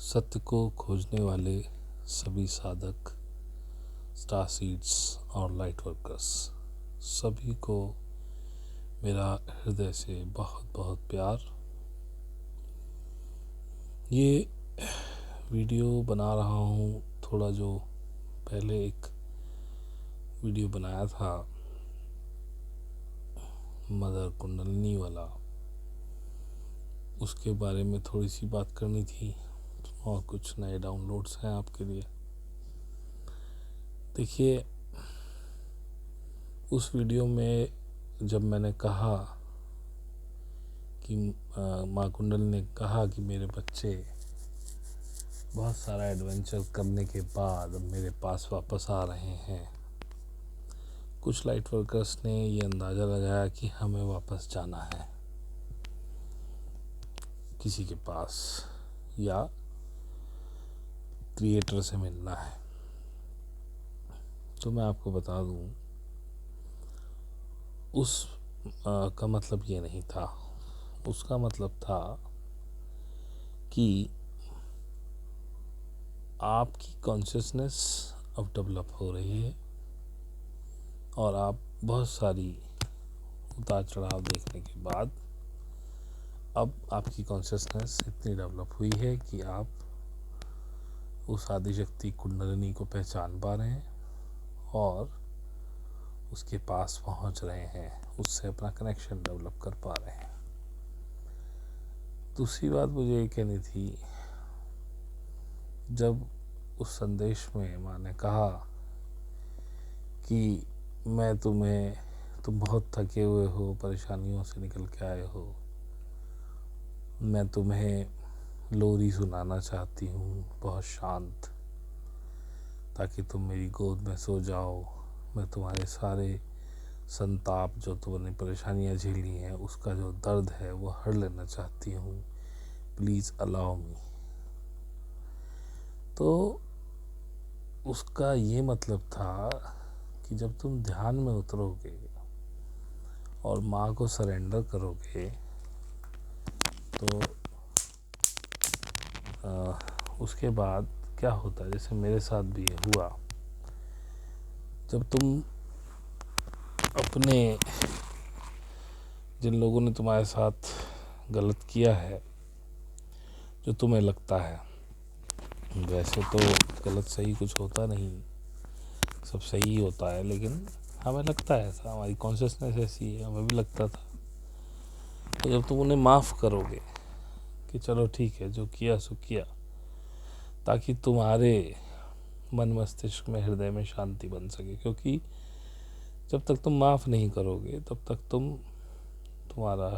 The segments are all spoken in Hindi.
सत्य को खोजने वाले सभी साधक, स्टार सीड्स और लाइट वर्कर्स सभी को मेरा हृदय से बहुत बहुत प्यार। ये वीडियो बना रहा हूँ थोड़ा जो पहले एक वीडियो बनाया था मदर कुंडलिनी वाला, उसके बारे में थोड़ी सी बात करनी थी और कुछ नए डाउनलोड्स हैं आपके लिए। देखिए, उस वीडियो में जब मैंने कहा कि माँ कुंडली ने कहा कि मेरे बच्चे बहुत सारा एडवेंचर करने के बाद मेरे पास वापस आ रहे हैं, कुछ लाइट वर्कर्स ने ये अंदाज़ा लगाया कि हमें वापस जाना है किसी के पास या क्रिएटर से मिलना है। तो मैं आपको बता दूं, उस का मतलब ये नहीं था। उसका मतलब था कि आपकी कॉन्शियसनेस अब डेवलप हो रही है और आप बहुत सारी उतार चढ़ाव देखने के बाद अब आपकी कॉन्शियसनेस इतनी डेवलप हुई है कि आप उस आदिशक्ति कुंडलिनी को पहचान पा रहे हैं और उसके पास पहुंच रहे हैं, उससे अपना कनेक्शन डेवलप कर पा रहे हैं। दूसरी बात मुझे ये कहनी थी, जब उस संदेश में माँ ने कहा कि तुम बहुत थके हुए हो, परेशानियों से निकल के आए हो, मैं तुम्हें लोरी सुनाना चाहती हूँ बहुत शांत, ताकि तुम मेरी गोद में सो जाओ। मैं तुम्हारे सारे संताप, जो तुमने परेशानियाँ झेली हैं, उसका जो दर्द है वो हर लेना चाहती हूँ। Please allow me. तो उसका ये मतलब था कि जब तुम ध्यान में उतरोगे और माँ को सरेंडर करोगे तो उसके बाद क्या होता है, जैसे मेरे साथ भी ये हुआ, जब तुम अपने जिन लोगों ने तुम्हारे साथ गलत किया है, जो तुम्हें लगता है, वैसे तो गलत सही कुछ होता नहीं, सब सही होता है, लेकिन हमें लगता है ऐसा, हमारी कॉन्शियसनेस ऐसी है, हमें भी लगता था। तो जब तुम उन्हें माफ़ करोगे कि चलो ठीक है, जो किया सो किया, ताकि तुम्हारे मन मस्तिष्क में, हृदय में शांति बन सके, क्योंकि जब तक तुम माफ़ नहीं करोगे तब तक तुम्हारा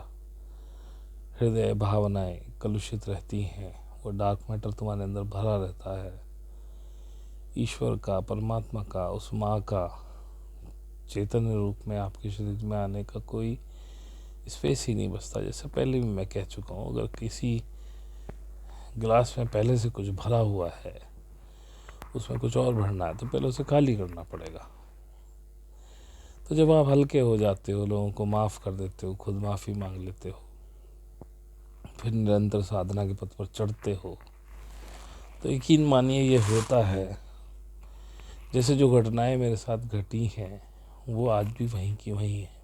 हृदय, भावनाएं कलुषित रहती हैं, वो डार्क मैटर तुम्हारे अंदर भरा रहता है। ईश्वर का, परमात्मा का, उस माँ का चैतन्य रूप में आपके शरीर में आने का कोई स्पेस ही नहीं बचता। जैसे पहले भी मैं कह चुका हूँ, अगर किसी गिलास में पहले से कुछ भरा हुआ है, उसमें कुछ और भरना है, तो पहले उसे खाली करना पड़ेगा। तो जब आप हल्के हो जाते हो, लोगों को माफ़ कर देते हो, खुद माफ़ी मांग लेते हो, फिर निरंतर साधना के पथ पर चढ़ते हो, तो यकीन मानिए ये होता है। जैसे जो घटनाएं मेरे साथ घटी हैं वो आज भी वहीं की वहीं हैं,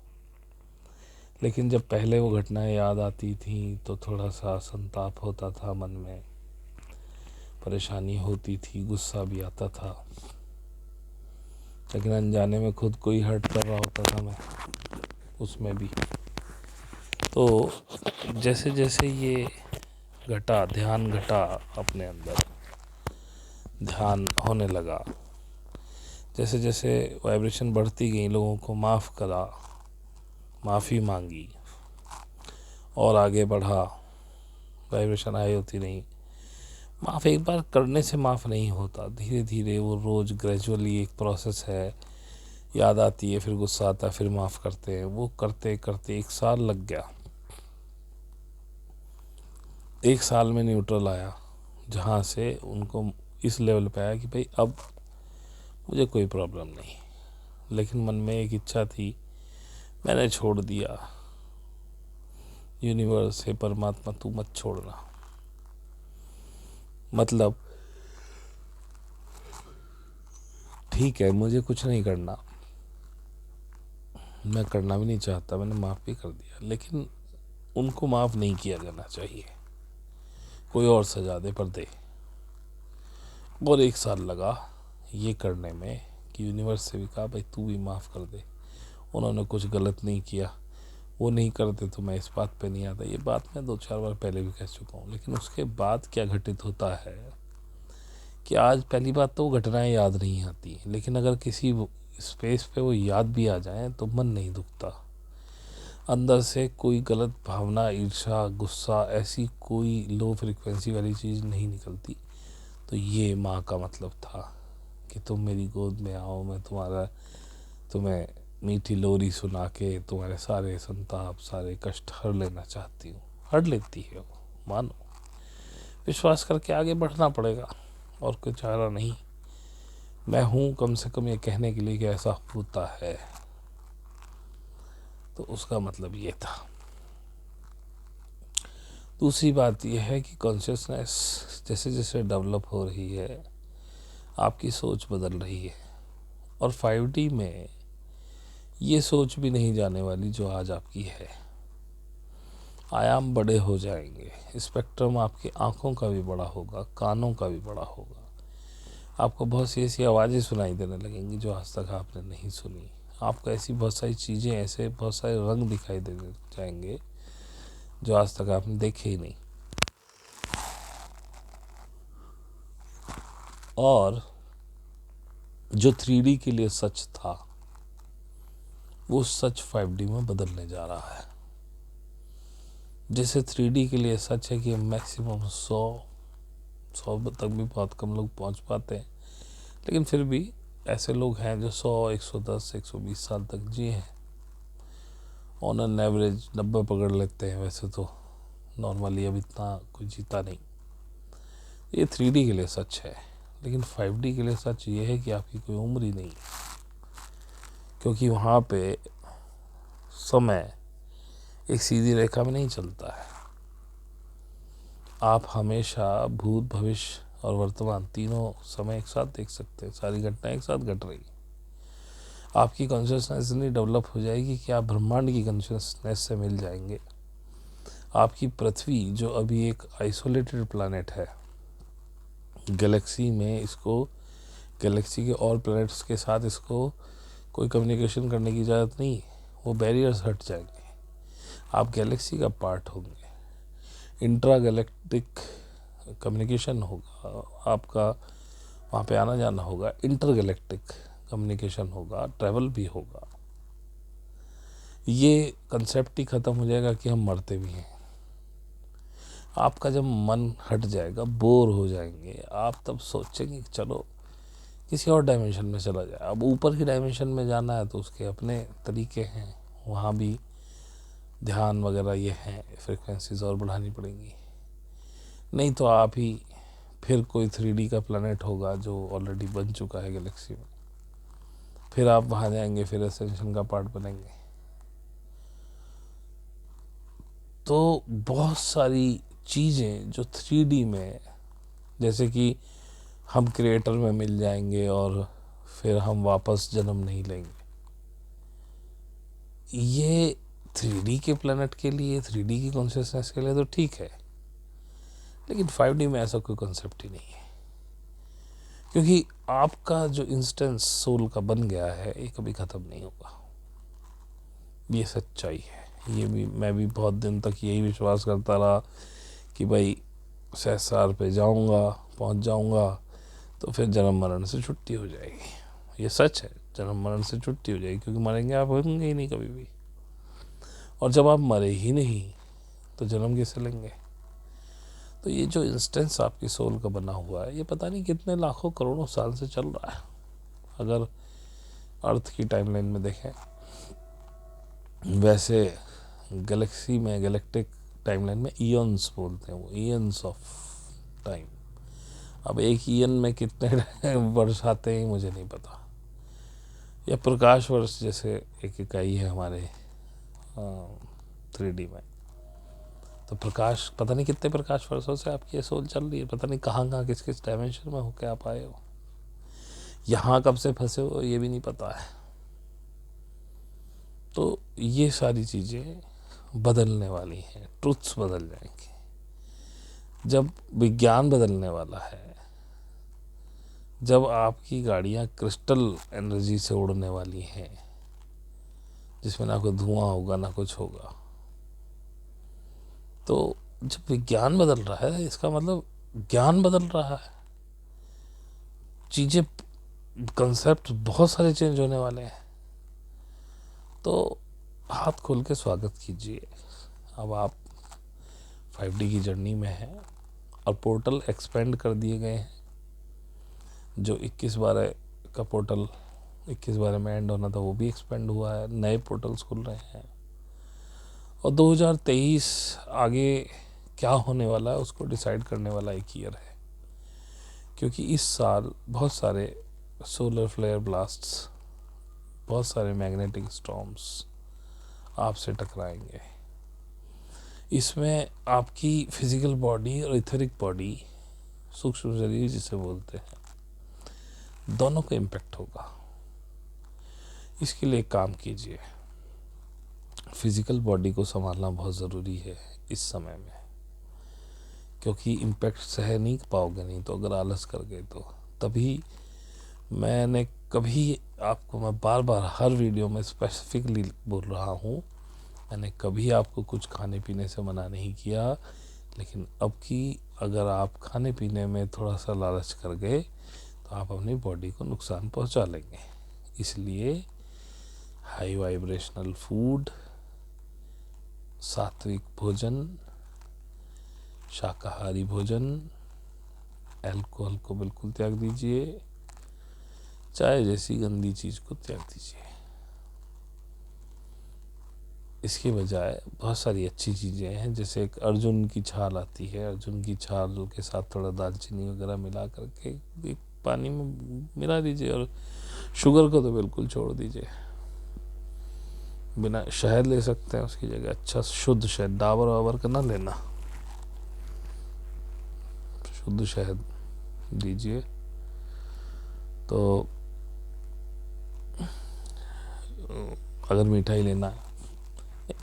लेकिन जब पहले वो घटनाएं याद आती थी तो थोड़ा सा संताप होता था, मन में परेशानी होती थी, गुस्सा भी आता था, लेकिन अनजाने में खुद को ही हर्ट कर रहा होता था मैं उसमें भी। तो जैसे जैसे ये घटा, ध्यान घटा, अपने अंदर ध्यान होने लगा, जैसे जैसे वाइब्रेशन बढ़ती गई, लोगों को माफ़ करा, माफ़ी मांगी और आगे बढ़ा, वाइब्रेशन आई होती नहीं। माफ़ एक बार करने से माफ़ नहीं होता, धीरे धीरे वो रोज़ ग्रेजुअली एक प्रोसेस है। याद आती है, फिर गुस्सा आता है, फिर माफ़ करते हैं, वो करते करते 1 साल लग गया। 1 साल में न्यूट्रल आया, जहाँ से उनको इस लेवल पे आया कि भाई अब मुझे कोई प्रॉब्लम नहीं। लेकिन मन में एक इच्छा थी, मैंने छोड़ दिया। यूनिवर्स, हे परमात्मा, तू मत छोड़ना। मतलब ठीक है, मुझे कुछ नहीं करना, मैं करना भी नहीं चाहता, मैंने माफ़ भी कर दिया, लेकिन उनको माफ़ नहीं किया जाना चाहिए, कोई और सजा दे पर दे। और 1 साल लगा ये करने में कि यूनिवर्स से भी कहा भाई तू भी माफ़ कर दे, उन्होंने कुछ गलत नहीं किया, वो नहीं करते तो मैं इस बात पे नहीं आता। ये बात मैं 2-4 बार पहले भी कह चुका हूँ। लेकिन उसके बाद क्या घटित होता है कि आज पहली बात तो वो घटनाएं याद नहीं आती, लेकिन अगर किसी स्पेस पे वो याद भी आ जाए तो मन नहीं दुखता, अंदर से कोई गलत भावना, ईर्ष्या, गुस्सा, ऐसी कोई लो फ्रिक्वेंसी वाली चीज़ नहीं निकलती। तो ये माँ का मतलब था कि तुम मेरी गोद में आओ, मैं तुम्हें मीठी लोरी सुना के तुम्हारे सारे संताप, सारे कष्ट हर लेना चाहती हूँ। हर लेती है वो, मानो। विश्वास करके आगे बढ़ना पड़ेगा और कोई चारा नहीं। मैं हूँ कम से कम ये कहने के लिए कि ऐसा होता है। तो उसका मतलब ये था। दूसरी बात यह है कि कॉन्शियसनेस जैसे जैसे डेवलप हो रही है, आपकी सोच बदल रही है, और 5D में ये सोच भी नहीं जाने वाली जो आज आपकी है। आयाम बड़े हो जाएंगे, स्पेक्ट्रम आपकी आँखों का भी बड़ा होगा, कानों का भी बड़ा होगा। आपको बहुत सी ऐसी आवाज़ें सुनाई देने लगेंगी जो आज तक आपने नहीं सुनी। आपको ऐसी बहुत सारी चीज़ें, ऐसे बहुत सारे रंग दिखाई देने जाएंगे जो आज तक आपने देखे ही नहीं। और जो 3D के लिए सच था वो सच 5D में बदलने जा रहा है। जैसे 3D के लिए सच है कि मैक्सिमम 100 तक भी बहुत कम लोग पहुंच पाते हैं, लेकिन फिर भी ऐसे लोग हैं जो 100, 110, 120 साल तक जिए हैं। ऑन एन एवरेज 90 पकड़ लेते हैं। वैसे तो नॉर्मली अब इतना कोई जीता नहीं। ये 3D के लिए सच है, लेकिन 5D के लिए सच ये है कि आपकी कोई उम्र ही नहीं है, क्योंकि वहाँ पे समय एक सीधी रेखा में नहीं चलता है। आप हमेशा भूत, भविष्य और वर्तमान तीनों समय एक साथ देख सकते हैं। सारी घटनाएं एक साथ घट रही। आपकी कॉन्शियसनेस इतनी डेवलप हो जाएगी कि आप ब्रह्मांड की कॉन्शियसनेस से मिल जाएंगे। आपकी पृथ्वी जो अभी एक आइसोलेटेड प्लैनेट है गैलेक्सी में, इसको गैलेक्सी के और प्लैनेट्स के साथ इसको कोई कम्युनिकेशन करने की इजाज़त नहीं। वो बैरियर्स हट जाएंगे, आप गैलेक्सी का पार्ट होंगे। इंट्रा गैलेक्टिक कम्युनिकेशन होगा आपका, वहाँ पे आना जाना होगा। इंटर गैलेक्टिक कम्युनिकेशन होगा, ट्रैवल भी होगा। ये कंसेप्ट ही ख़त्म हो जाएगा कि हम मरते भी हैं। आपका जब मन हट जाएगा, बोर हो जाएंगे आप, तब सोचेंगे कि चलो किसी और डायमेंशन में चला जाए। अब ऊपर की डायमेंशन में जाना है तो उसके अपने तरीके हैं, वहाँ भी ध्यान वगैरह ये हैं, फ्रिक्वेंसीज और बढ़ानी पड़ेंगी। नहीं तो आप ही फिर कोई 3D का प्लैनेट होगा जो ऑलरेडी बन चुका है गैलेक्सी में, फिर आप वहाँ जाएंगे, फिर एसेंशन का पार्ट बनेंगे। तो बहुत सारी चीज़ें जो 3D में, जैसे कि हम क्रिएटर में मिल जाएंगे और फिर हम वापस जन्म नहीं लेंगे, ये 3D के प्लैनेट के लिए, 3D की कॉन्शियसनेस के लिए तो ठीक है, लेकिन 5D में ऐसा कोई कॉन्सेप्ट ही नहीं है। क्योंकि आपका जो इंस्टेंस सोल का बन गया है ये कभी ख़त्म नहीं होगा। ये सच्चाई है। ये भी मैं भी बहुत दिन तक यही विश्वास करता रहा कि भाई सहस्रार पे जाऊंगा, पहुंच जाऊंगा तो फिर जन्म मरण से छुट्टी हो जाएगी। ये सच है, जन्म मरण से छुट्टी हो जाएगी, क्योंकि मरेंगे आप होंगे ही नहीं कभी भी। और जब आप मरे ही नहीं तो जन्म कैसे लेंगे? तो ये जो इंस्टेंस आपकी सोल का बना हुआ है, ये पता नहीं कितने लाखों करोड़ों साल से चल रहा है। अगर अर्थ की टाइमलाइन में देखें, वैसे गैलेक्सी में, गैलेक्टिक टाइमलाइन में ईयन्स बोलते हैं, वो ईयन्स ऑफ टाइम। अब एक ईयन में कितने वर्ष आते हैं मुझे नहीं पता, या प्रकाश वर्ष जैसे एक इकाई है हमारे 3D में। तो प्रकाश, पता नहीं कितने प्रकाश वर्षों से आपकी ये सोल चल रही है, पता नहीं कहाँ कहाँ किस किस डायमेंशन में होके आप आए हो, यहाँ कब से फंसे हो ये भी नहीं पता है। तो ये सारी चीज़ें बदलने वाली हैं, ट्रुथ्स बदल जाएंगे। जब विज्ञान बदलने वाला है, जब आपकी गाड़ियाँ क्रिस्टल एनर्जी से उड़ने वाली हैं, जिसमें ना कोई धुआं होगा ना कुछ होगा, तो जब विज्ञान बदल रहा है इसका मतलब ज्ञान बदल रहा है। चीज़ें, कंसेप्ट बहुत सारे चेंज होने वाले हैं। तो हाथ खोल के स्वागत कीजिए। अब आप 5D की जर्नी में हैं और पोर्टल एक्सपेंड कर दिए गए हैं। जो 21/12 का पोर्टल 21/12 में एंड होना था वो भी एक्सपेंड हुआ है, नए पोर्टल्स खुल रहे हैं। और 2023 आगे क्या होने वाला है उसको डिसाइड करने वाला एक ईयर है, क्योंकि इस साल बहुत सारे सोलर फ्लेयर ब्लास्ट्स, बहुत सारे मैग्नेटिक स्टॉर्म्स आपसे टकराएंगे। इसमें आपकी फिजिकल बॉडी और इथेरिक बॉडी, सूक्ष्म शरीर जिसे बोलते हैं, दोनों को इम्पेक्ट होगा। इसके लिए काम कीजिए। फिजिकल बॉडी को संभालना बहुत ज़रूरी है इस समय में, क्योंकि इम्पैक्ट सह नहीं पाओगे, नहीं तो अगर आलस कर गए तो। तभी मैंने कभी आपको, मैं बार बार हर वीडियो में स्पेसिफिकली बोल रहा हूँ, मैंने कभी आपको कुछ खाने पीने से मना नहीं किया, लेकिन अब की अगर आप खाने पीने में थोड़ा सा लालच कर गए तो आप अपनी बॉडी को नुकसान पहुँचा लेंगे। इसलिए हाई वाइब्रेशनल फूड, सात्विक भोजन, शाकाहारी भोजन, अल्कोहल को बिल्कुल त्याग दीजिए, चाय जैसी गंदी चीज़ को त्याग दीजिए। इसके बजाय बहुत सारी अच्छी चीज़ें हैं, जैसे एक अर्जुन की छाल आती है, अर्जुन की छाल के साथ थोड़ा दालचीनी वगैरह मिला करके एक पानी में मिला दीजिए, और शुगर को तो बिल्कुल छोड़ दीजिए। बिना शहद ले सकते हैं उसकी जगह, अच्छा शुद्ध शहद, डाबर वाबर का ना लेना, शुद्ध शहद दीजिए। तो अगर मिठाई लेना है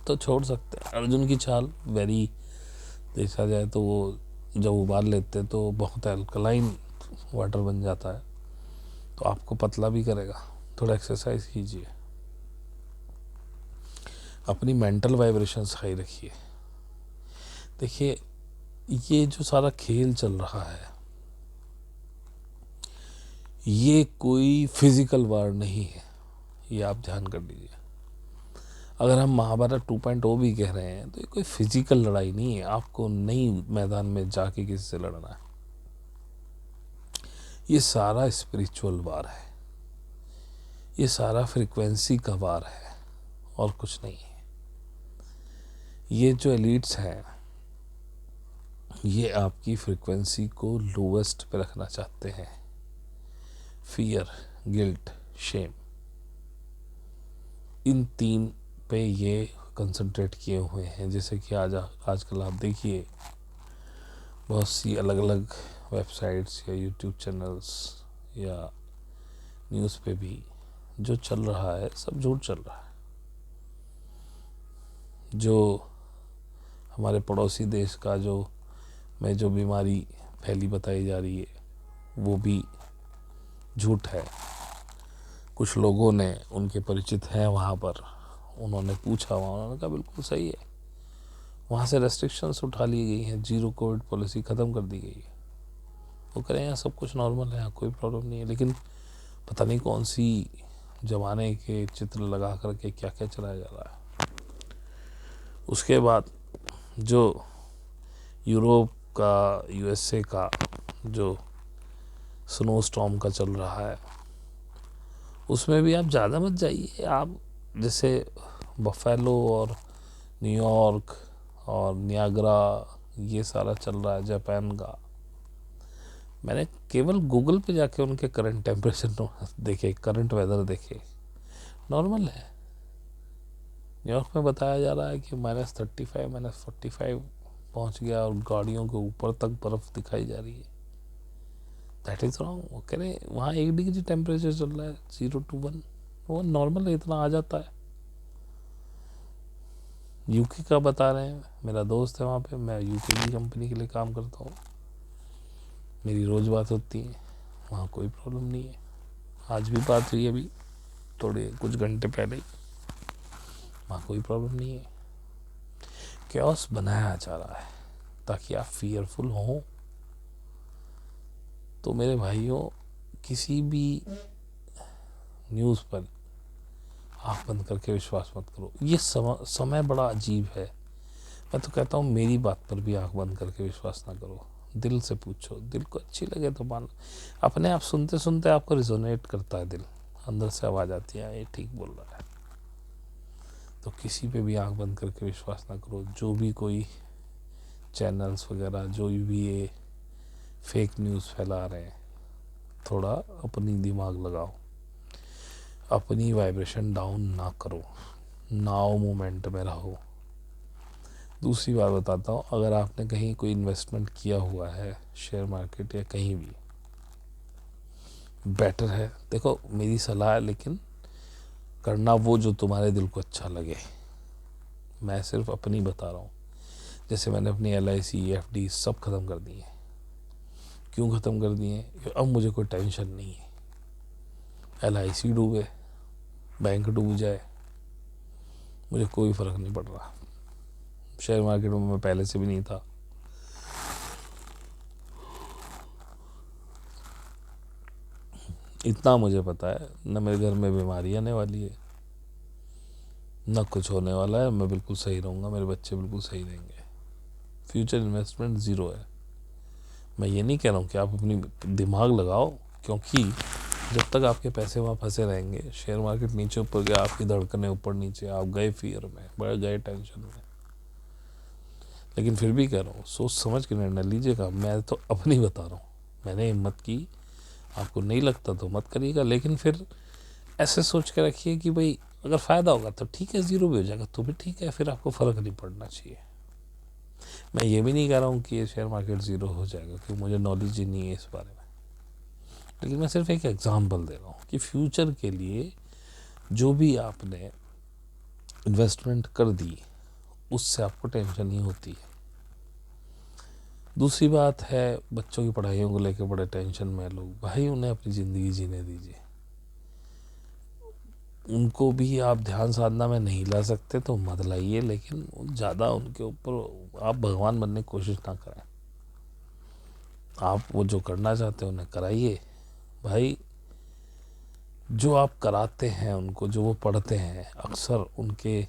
तो छोड़ सकते हैं। अर्जुन की छाल वेरी, देखा जाए तो वो जब उबाल लेते हैं तो बहुत अल्कलाइन वाटर बन जाता है, तो आपको पतला भी करेगा। थोड़ा एक्सरसाइज कीजिए, अपनी मेंटल वाइब्रेशंस हाई रखिए। देखिए, ये जो सारा खेल चल रहा है ये कोई फिजिकल वार नहीं है, ये आप ध्यान कर लीजिए। अगर हम महाभारत 2.0 भी कह रहे हैं तो ये कोई फिजिकल लड़ाई नहीं है, आपको नई मैदान में जाके किसी से लड़ना है। ये सारा स्पिरिचुअल वार है, ये सारा फ्रीक्वेंसी का वार है और कुछ नहीं है। ये जो एलिट्स हैं ये आपकी फ्रीक्वेंसी को लोवेस्ट पे रखना चाहते हैं। फियर, गिल्ट, शेम, इन तीन पे ये कंसंट्रेट किए हुए हैं। जैसे कि आजकल आप देखिए बहुत सी अलग अलग वेबसाइट्स या यूट्यूब चैनल्स या न्यूज़ पे भी जो चल रहा है सब झूठ चल रहा है। जो हमारे पड़ोसी देश का जो बीमारी फैली बताई जा रही है वो भी झूठ है। कुछ लोगों ने, उनके परिचित हैं वहाँ पर, उन्होंने पूछा, उन्होंने कहा बिल्कुल सही है, वहाँ से रेस्ट्रिक्शंस उठा ली गई हैं, 0 कोविड पॉलिसी ख़त्म कर दी गई है। वो करें यहाँ सब कुछ नॉर्मल है, यहाँ कोई प्रॉब्लम नहीं है। लेकिन पता नहीं कौन सी ज़माने के चित्र लगा करके क्या क्या चलाया जा रहा है। उसके बाद जो यूरोप का, यूएसए का जो स्नो स्टॉर्म का चल रहा है उसमें भी आप ज़्यादा मत जाइए। आप जैसे बफेलो और न्यूयॉर्क और नियाग्रा, ये सारा चल रहा है जापान का, मैंने केवल गूगल पे जाके उनके करंट टेम्परेचर देखे, करंट वेदर देखे, नॉर्मल है। न्यूयॉर्क में बताया जा रहा है कि -35 -45 पहुंच गया और गाड़ियों के ऊपर तक बर्फ़ दिखाई जा रही है, दैट इज़ रॉन्ग। वो कह रहे वहाँ 1 डिग्री टेम्परेचर चल रहा है, 0 to 1, वो नॉर्मल है, इतना आ जाता है। यूके का बता रहे हैं, मेरा दोस्त है वहाँ पे, मैं यूके की कंपनी के लिए काम करता हूँ, मेरी रोज़ बात होती है, वहाँ कोई प्रॉब्लम नहीं है। आज भी बात हुई, अभी थोड़े कुछ घंटे पहले ही, वहाँ कोई प्रॉब्लम नहीं है। कैओस बनाया जा रहा है ताकि आप फियरफुल हों। तो मेरे भाइयों, किसी भी न्यूज़ पर आँख बंद करके विश्वास मत करो। ये समय बड़ा अजीब है। मैं तो कहता हूँ मेरी बात पर भी आँख बंद करके विश्वास ना करो, दिल से पूछो, दिल को अच्छी लगे तो मान। अपने आप सुनते सुनते आपको रिजोनेट करता है दिल, अंदर से आवाज़ आती है ये ठीक बोल रहा है। तो किसी पे भी आँख बंद करके विश्वास ना करो। जो भी कोई चैनल्स वगैरह जो भी ये फेक न्यूज़ फैला रहे हैं, थोड़ा अपनी दिमाग लगाओ, अपनी वाइब्रेशन डाउन ना करो, नाउ मोमेंट में रहो। दूसरी बात बताता हूँ, अगर आपने कहीं कोई इन्वेस्टमेंट किया हुआ है, शेयर मार्केट या कहीं भी, बेटर है, देखो मेरी सलाह है, लेकिन करना वो जो तुम्हारे दिल को अच्छा लगे। मैं सिर्फ अपनी बता रहा हूँ। जैसे मैंने अपनी LIC FD सब ख़त्म कर दी है। क्यों ख़त्म कर दिए? अब मुझे कोई टेंशन नहीं है। LIC डूबे, बैंक डूब जाए, मुझे कोई फ़र्क नहीं पड़ रहा। शेयर मार्केट में मैं पहले से भी नहीं था। इतना मुझे पता है, न मेरे घर में बीमारी आने वाली है, न कुछ होने वाला है। मैं बिल्कुल सही रहूँगा, मेरे बच्चे बिल्कुल सही रहेंगे। फ्यूचर इन्वेस्टमेंट ज़ीरो है। मैं ये नहीं कह रहा हूँ कि आप अपनी दिमाग लगाओ, क्योंकि जब तक आपके पैसे वहाँ फंसे रहेंगे, शेयर मार्केट नीचे ऊपर गया, आपकी धड़कनें ऊपर नीचे, आप गए फियर में, बढ़ गए टेंशन में। लेकिन फिर भी कह रहा हूँ, सोच समझ के निर्णय लीजिएगा। मैं तो अपनी बता रहा हूँ, मैंने हिम्मत की। आपको नहीं लगता तो मत करिएगा, लेकिन फिर ऐसे सोच के रखिए कि भाई अगर फ़ायदा होगा तो ठीक है, ज़ीरो भी हो जाएगा तो भी ठीक है, फिर आपको फ़र्क नहीं पड़ना चाहिए। मैं ये भी नहीं कह रहा हूँ कि ये शेयर मार्केट ज़ीरो हो जाएगा, क्योंकि मुझे नॉलेज ही नहीं है इस बारे में। लेकिन मैं सिर्फ एक एग्जांपल दे रहा हूँ कि फ्यूचर के लिए जो भी आपने इन्वेस्टमेंट कर दी, उससे आपको टेंशन नहीं होती है। दूसरी बात है, बच्चों की पढ़ाइयों को लेकर बड़े टेंशन में लोग, भाई उन्हें अपनी ज़िंदगी जीने दीजिए। उनको भी आप ध्यान साधना में नहीं ला सकते तो मत लाइए, लेकिन ज़्यादा उनके ऊपर आप भगवान बनने की कोशिश ना करें। आप वो जो करना चाहते हैं उन्हें कराइए। भाई जो आप कराते हैं उनको, जो वो पढ़ते हैं, अक्सर उनके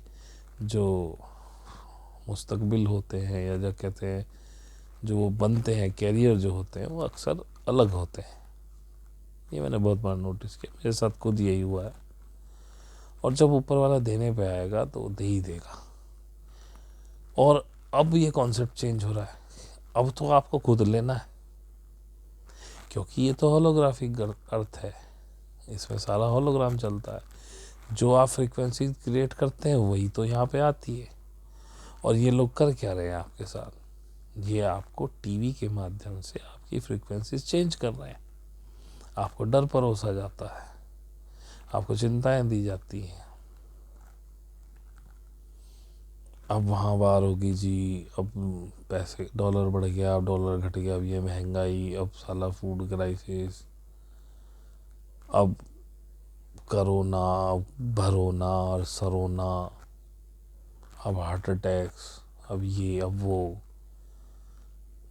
जो मुस्तकबिल होते हैं, या जो कहते हैं जो वो बनते हैं, कैरियर जो होते हैं, वो अक्सर अलग होते हैं। ये मैंने बहुत बार नोटिस किया, मेरे साथ खुद यही हुआ है। और जब ऊपर वाला देने पे आएगा तो दे ही देगा। और अब ये कॉन्सेप्ट चेंज हो रहा है, अब तो आपको खुद लेना है, क्योंकि ये तो होलोग्राफिक अर्थ है, इसमें सारा होलोग्राम चलता है। जो आप फ्रीक्वेंसी क्रिएट करते हैं वही तो यहाँ पे आती है। और ये लोग कर क्या रहे हैं आपके साथ? ये आपको टीवी के माध्यम से आपकी फ्रीक्वेंसी चेंज कर रहे हैं। आपको डर परोसा जाता है, आपको चिंताएं दी जाती हैं। अब वहाँ वार होगी जी, अब पैसे, डॉलर बढ़ गया, अब डॉलर घट गया, अब ये महंगाई, अब साला फूड क्राइसिस, अब करोना, अब भरोना और सरोना, अब हार्ट अटैक्स, अब ये अब वो,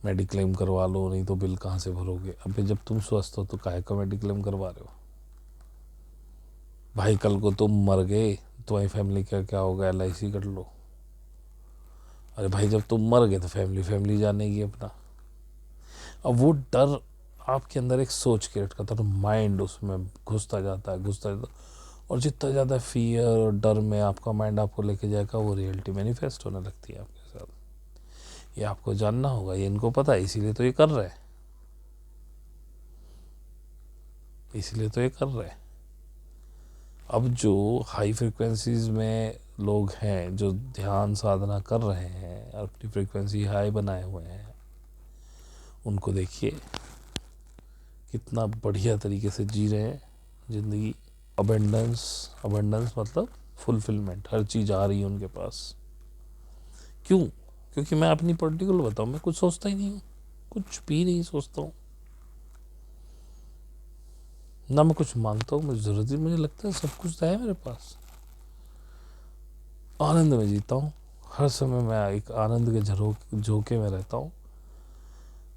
मेडिक्लेम करवा लो, नहीं तो बिल कहाँ से भरोगे। अबे जब तुम स्वस्थ हो तो काहे का मेडिक्लेम करवा रहे हो? भाई कल को तुम मर गए, तुम्हारी फैमिली का क्या होगा? LIC कर लो। अरे भाई जब तुम मर गए तो फैमिली जानेगी अपना। अब वो डर आपके अंदर एक सोच क्रिएट करता है, तो माइंड उसमें घुसता जाता है। और जितना ज़्यादा फियर और डर में आपका माइंड आपको लेके जाएगा, वो रियलिटी मैनिफेस्ट होने लगती है आपके साथ। ये आपको जानना होगा, ये इनको पता है, इसीलिए तो ये कर रहे हैं, इसीलिए तो ये कर रहे हैं। अब जो हाई फ्रिक्वेंसीज में लोग हैं जो ध्यान साधना कर रहे हैं और अपनी फ्रीक्वेंसी हाई बनाए हुए हैं, उनको देखिए कितना बढ़िया तरीके से जी रहे हैं ज़िंदगी। अबेंडेंस, अबेंडेंस मतलब फुलफिलमेंट, हर चीज़ आ रही है उनके पास। क्यों? क्योंकि मैं अपनी पर्टिकुलर बताऊँ, मैं कुछ सोचता ही नहीं हूँ, कुछ भी नहीं सोचता हूँ, ना मैं कुछ मांगता हूँ, मुझे ज़रूरत ही, मुझे लगता है सब कुछ तो है मेरे पास। आनंद में जीता हूँ, हर समय मैं एक आनंद के झोंके में रहता हूँ।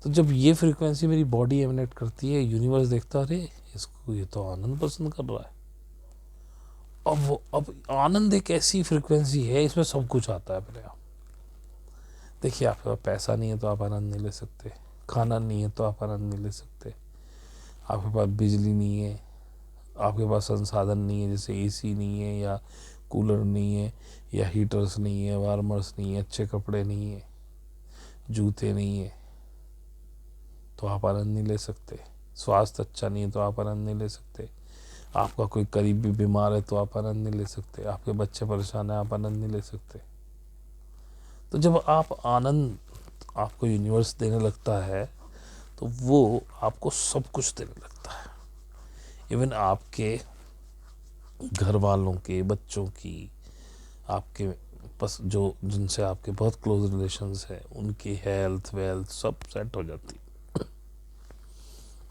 तो जब ये फ्रीक्वेंसी मेरी बॉडी एमिनेट करती है, यूनिवर्स देखता है, अरे इसको ये तो आनंद पसंद कर रहा है। अब आनंद एक ऐसी फ्रीक्वेंसी है, इसमें सब कुछ आता है अपने आप। देखिए, आपके पास पैसा नहीं है तो आप आनंद नहीं ले सकते, खाना नहीं है तो आप आनंद नहीं ले सकते, आपके पास बिजली नहीं है, आपके पास संसाधन नहीं है, जैसे एसी नहीं है या कूलर नहीं है या हीटर्स नहीं है, वार्मर्स नहीं है, अच्छे कपड़े नहीं है, जूते नहीं है, तो आप आनंद नहीं ले सकते। स्वास्थ्य अच्छा नहीं है तो आप आनंद नहीं ले सकते। आपका कोई करीबी बीमार है तो आप आनंद नहीं ले सकते। आपके बच्चे परेशान है, आप आनंद नहीं ले सकते। तो जब आप आनंद आपको यूनिवर्स देने लगता है तो वो आपको सब कुछ देने लगता है। इवन आपके घर वालों के, बच्चों की, आपके बस जो जिनसे आपके बहुत क्लोज रिलेशंस है, उनकी हेल्थ वेल्थ सब सेट हो जाती।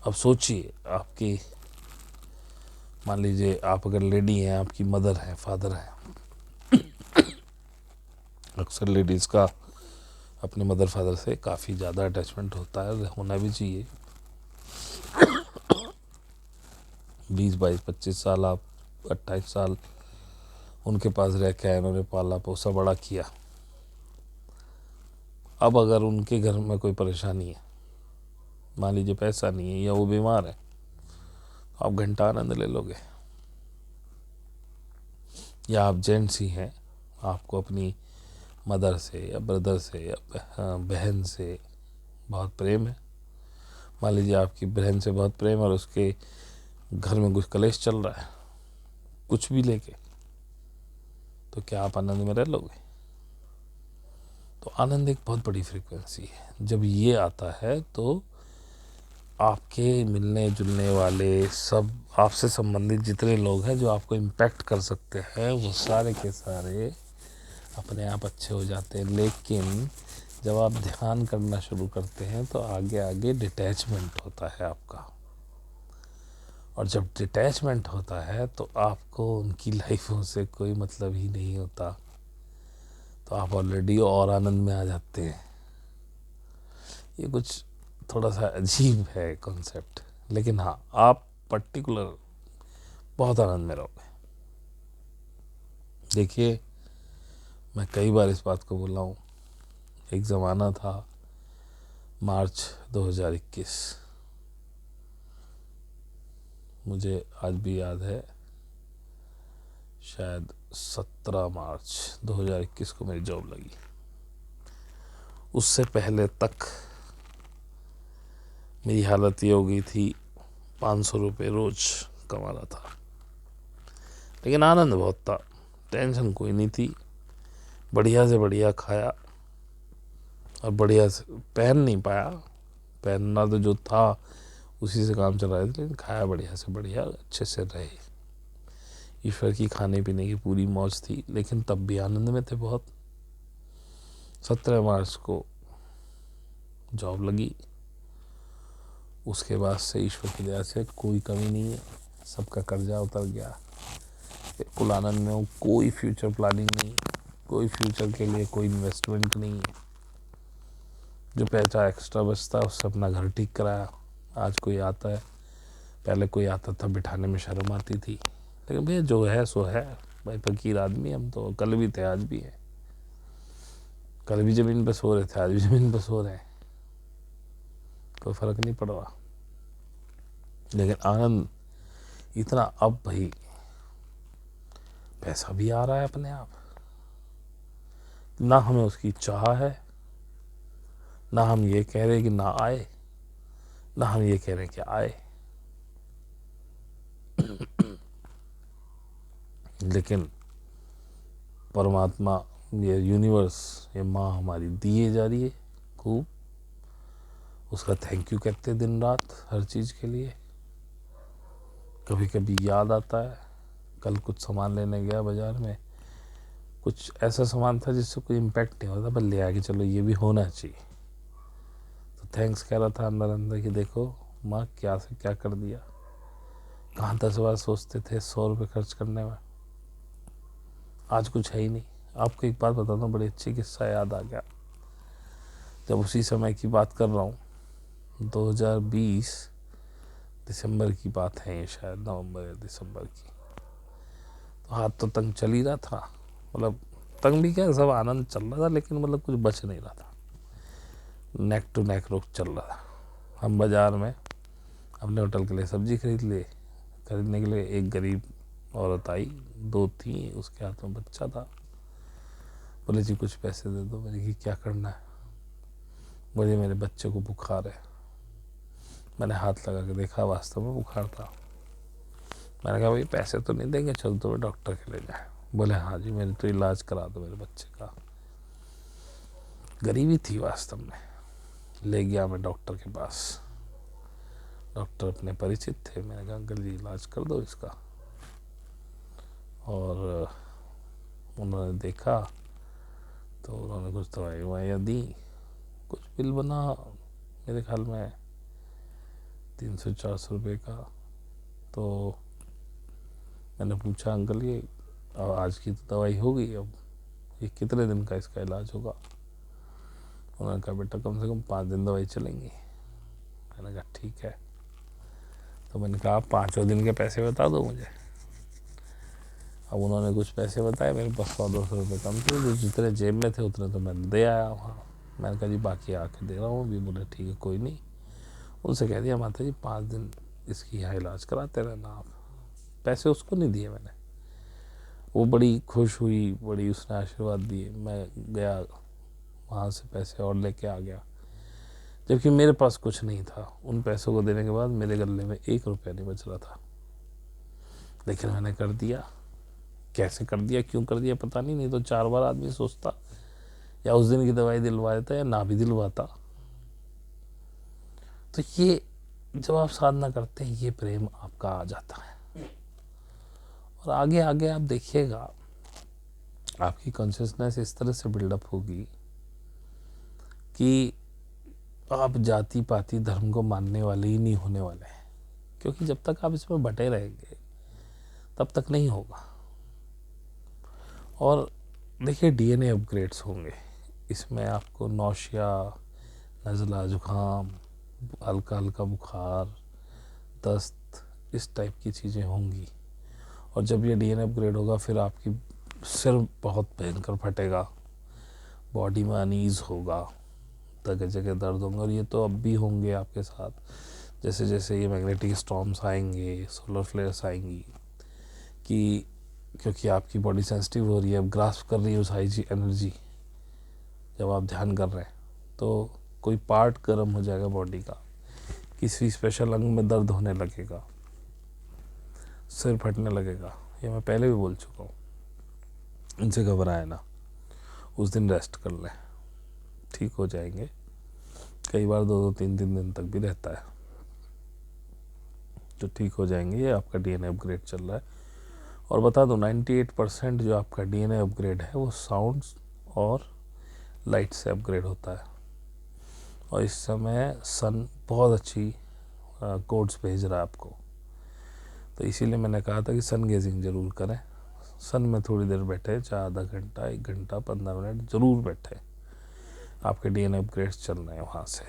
अब सोचिए, आपकी मान लीजिए आप अगर लेडी हैं, आपकी मदर है, फादर है, अक्सर लेडीज़ का अपने मदर फादर से काफ़ी ज़्यादा अटैचमेंट होता है, होना भी चाहिए। 20, 22, 25 साल, आप 28 साल उनके पास रह के आए, उन्होंने पाला पोसा बड़ा किया। अब अगर उनके घर में कोई परेशानी है, मान लीजिए पैसा नहीं है या वो बीमार है, तो आप घंटा आनंद ले लोगे। या आप जेंट्स ही हैं, आपको अपनी मदर से या ब्रदर से या बहन से बहुत प्रेम है, मान लीजिए आपकी बहन से बहुत प्रेम और उसके घर में कुछ कलेश चल रहा है, कुछ भी लेके, तो क्या आप आनंद में रह लोगे? तो आनंद एक बहुत बड़ी फ्रीक्वेंसी है। जब ये आता है तो आपके मिलने जुलने वाले सब, आपसे संबंधित जितने लोग हैं जो आपको इम्पैक्ट कर सकते हैं, वो सारे के सारे अपने आप अच्छे हो जाते हैं। लेकिन जब आप ध्यान करना शुरू करते हैं तो आगे आगे डिटैचमेंट होता है आपका, और जब डिटैचमेंट होता है तो आपको उनकी लाइफों से कोई मतलब ही नहीं होता, तो आप ऑलरेडी और आनंद में आ जाते हैं। ये कुछ थोड़ा सा अजीब है कॉन्सेप्ट, लेकिन हाँ, आप पर्टिकुलर बहुत आनंद में रहोगे। देखिए, मैं कई बार इस बात को बोला हूँ, एक ज़माना था मार्च 2021, मुझे आज भी याद है, शायद 17 मार्च 2021 को मेरी जॉब लगी। उससे पहले तक मेरी हालत ये हो गई थी, 500 रुपये रोज़ कमा रहा था, लेकिन आनंद बहुत था, टेंशन कोई नहीं थी, बढ़िया से बढ़िया खाया और बढ़िया से पहन नहीं पाया, पहनना तो जो था उसी से काम चल रहा था, लेकिन खाया बढ़िया से बढ़िया, अच्छे से रहे। ईश्वर की खाने पीने की पूरी मौज थी, लेकिन तब भी आनंद में थे बहुत। 17 मार्च को जॉब लगी, उसके बाद से ईश्वर की दया से कोई कमी नहीं है, सबका कर्जा उतर गया, बिल्कुल आनंद में हूँ। कोई फ्यूचर प्लानिंग नहीं, कोई फ्यूचर के लिए कोई इन्वेस्टमेंट नहीं है। जो पैसा एक्स्ट्रा बचता है उससे अपना घर ठीक कराया। आज कोई आता है, पहले कोई आता था बिठाने में शर्म आती थी, लेकिन भैया जो है सो है, भाई फकीर आदमी हम तो, कल भी थे आज भी है, कल भी ज़मीन पर सो रहे थे, आज भी ज़मीन पर सो रहे हैं, कोई फ़र्क नहीं पड़ रहा। लेकिन आनंद इतना, अब भाई पैसा भी आ रहा है अपने आप, ना हमें उसकी चाह है, ना हम ये कह रहे कि ना आए, ना हम ये कह रहे कि आए। लेकिन परमात्मा, ये यूनिवर्स, ये माँ हमारी दिए जा रही है खूब, उसका थैंक यू कहते दिन रात हर चीज़ के लिए। कभी कभी याद आता है, कल कुछ सामान लेने गया बाज़ार में, कुछ ऐसा सामान था जिससे कोई इम्पैक्ट नहीं होता, पर ले आया कि चलो ये भी होना चाहिए, तो थैंक्स कह रहा था अंदर अंदर कि देखो माँ क्या से क्या कर दिया। कहाँ 10 बार सोचते थे 100 रुपये खर्च करने में, आज कुछ है ही नहीं। आपको एक बात बताता हूँ, बड़ी अच्छी किस्सा याद आ गया। जब उसी समय की बात कर रहा हूँ, 2020 दिसंबर की बात है ये, शायद नवंबर या दिसंबर की। तो हाथ तो तंग चल ही रहा था, मतलब तंग भी क्या, सब आनंद चल रहा था, लेकिन मतलब कुछ बच नहीं रहा था, नेक टू नेक रोक चल रहा था। हम बाज़ार में अपने होटल के लिए सब्जी खरीदने के लिए, एक गरीब औरत आई, 2 थी, उसके हाथ में बच्चा था। बोले जी कुछ पैसे दे दो। मैंने कि क्या करना है? बोले मेरे बच्चे को बुखार है। मैंने हाथ लगा के देखा, वास्तव में बुखार था। मैंने कहा भाई पैसे तो नहीं देंगे, चल तो डॉक्टर के ले जाए। बोले हाँ जी, मेरे तो इलाज करा दो मेरे बच्चे का। गरीबी थी वास्तव में। ले गया मैं डॉक्टर के पास। डॉक्टर अपने परिचित थे। मैंने कहा अंकल जी इलाज कर दो इसका। और उन्होंने देखा तो उन्होंने कुछ दवाइयाँ दी, कुछ बिल बना मेरे ख्याल में 300-400 रुपये का। तो मैंने पूछा अंकल ये आज की तो दवाई हो गई, अब ये कितने दिन का इसका इलाज होगा? उन्होंने कहा बेटा कम से कम 5 दिन दवाई चलेंगी। मैंने कहा ठीक है। तो मैंने कहा आप 5 दिन के पैसे बता दो मुझे। अब उन्होंने कुछ पैसे बताए, मेरे पास 100-200 रुपये कम थे, जो जितने जेब में थे उतने तो मैं दे आया वहाँ। मैंने कहा जी बाकी आके दे रहा हूँ अभी। बोले ठीक है कोई नहीं। उनसे कह दिया माता जी 5 दिन इसकी यहाँ इलाज कराते रहना आप। पैसे उसको नहीं दिए मैंने। वो बड़ी खुश हुई, बड़ी उसने आशीर्वाद दिए। मैं गया वहाँ से पैसे और लेके आ गया, जबकि मेरे पास कुछ नहीं था। उन पैसों को देने के बाद मेरे गले में 1 रुपया नहीं बच रहा था, लेकिन मैंने कर दिया। कैसे कर दिया, क्यों कर दिया पता नहीं तो 4 बार आदमी सोचता, या उस दिन की दवाई दिलवा देता या ना भी दिलवाता। तो ये जब आप साधना करते हैं, ये प्रेम आपका आ जाता है। और आगे आगे आप देखिएगा, आपकी कॉन्शियसनेस इस तरह से बिल्डअप होगी कि आप जाति पाति धर्म को मानने वाले ही नहीं होने वाले हैं। क्योंकि जब तक आप इसमें बटे रहेंगे तब तक नहीं होगा। और देखिए डीएनए अपग्रेड्स होंगे इसमें। आपको नौशिया, नज़ला, जुकाम, हल्का हल्का बुखार, दस्त, इस टाइप की चीज़ें होंगी। और जब ये डीएनए अपग्रेड होगा फिर आपकी सिर बहुत भयंकर फटेगा, बॉडी में अनईज होगा, जगह जगह दर्द होंगे। और ये तो अब भी होंगे आपके साथ, जैसे जैसे ये मैग्नेटिक स्टॉर्म्स आएंगे, सोलर फ्लेयर्स आएंगी, कि क्योंकि आपकी बॉडी सेंसिटिव हो रही है, अब ग्रास्प कर रही है उस हाई एनर्जी। जब आप ध्यान कर रहे हैं तो कोई पार्ट गर्म हो जाएगा बॉडी का, किसी स्पेशल अंग में दर्द होने लगेगा, सिर फटने लगेगा। ये मैं पहले भी बोल चुका हूँ। इनसे घबराए ना, उस दिन रेस्ट कर लें, ठीक हो जाएंगे। कई बार 2-3 दिन तक भी रहता है, तो ठीक हो जाएंगे। ये आपका डीएनए अपग्रेड चल रहा है। और बता दो 98% जो आपका डीएनए अपग्रेड है वो साउंड्स और लाइट से अपग्रेड होता है। और इस समय सन बहुत अच्छी कोड्स भेज रहा है आपको, तो इसीलिए मैंने कहा था कि सन गेजिंग ज़रूर करें। सन में थोड़ी देर बैठे, चाहे आधा घंटा, 1 घंटा, 15 मिनट ज़रूर बैठे। आपके डीएनए अपग्रेड्स चल रहे हैं वहाँ से।